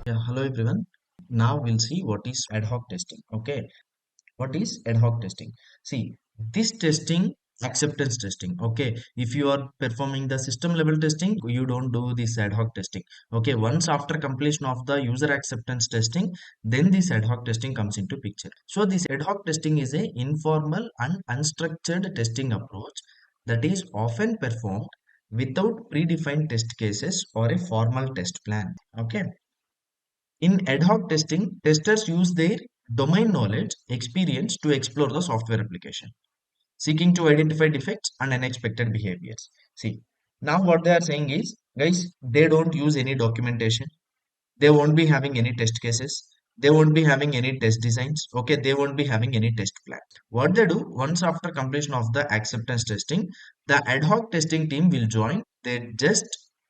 Yeah, hello everyone. Now we'll see what is ad hoc testing. Okay, what is ad hoc testing? See, this testing, acceptance testing. Okay, if you are performing the system level testing, you don't do this ad hoc testing. Okay, once after completion of the user acceptance testing, then this ad hoc testing comes into picture. So this ad hoc testing is a informal and unstructured testing approach that is often performed without predefined test cases or a formal test plan. Okay, in ad hoc testing, testers use their domain knowledge, experience to explore the software application, seeking to identify defects and unexpected behaviors. See, now what they are saying is, guys, they don't use any documentation. They won't be having any test cases. They won't be having any test designs. Okay, they won't be having any test plan. What they do, once after completion of the acceptance testing, the ad hoc testing team will join. They just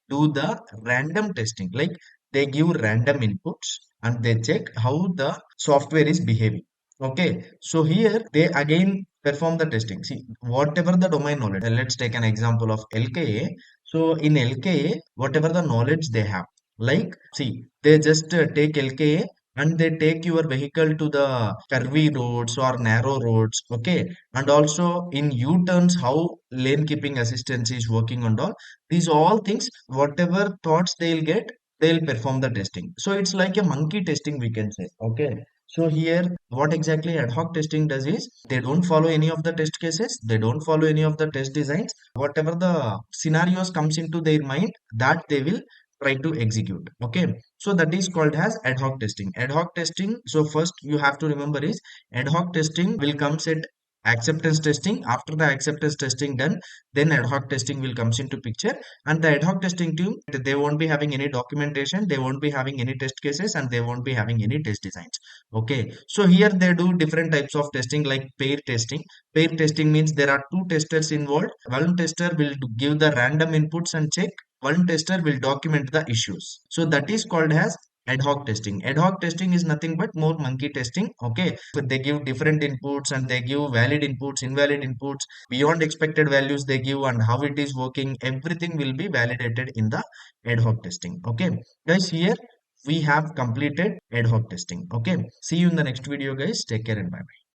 do the random testing, like they give random inputs and they check how the software is behaving. Okay, so here they again perform the testing. See, whatever the domain knowledge, let's take an example of LKA. So in LKA, whatever the knowledge they have, like, see, they just take LKA and they take your vehicle to the curvy roads or narrow roads, okay, and also in U-turns, how lane keeping assistance is working and all. These all things, whatever thoughts they'll get, they'll perform the testing. So it's like a monkey testing, we can say, okay. So here, what exactly ad hoc testing does is they don't follow any of the test cases, they don't follow any of the test designs. Whatever the scenarios comes into their mind, that they will try to execute. Okay, so that is called as ad hoc testing. Ad hoc testing, so first you have to remember is ad hoc testing will comes at acceptance testing. After the acceptance testing done, then ad hoc testing will comes into picture. And the ad hoc testing team, they won't be having any documentation, they won't be having any test cases, and they won't be having any test designs. Okay, so here they do different types of testing, like pair testing. Pair testing means there are two testers involved. One tester will give the random inputs and check, one tester will document the issues. So that is called as ad hoc testing. Ad hoc testing is nothing but more monkey testing. Okay, so they give different inputs and they give valid inputs, invalid inputs, beyond expected values they give, and how it is working. Everything will be validated in the ad hoc testing. Okay, guys, here we have completed ad hoc testing. Okay, see you in the next video, guys. Take care and bye.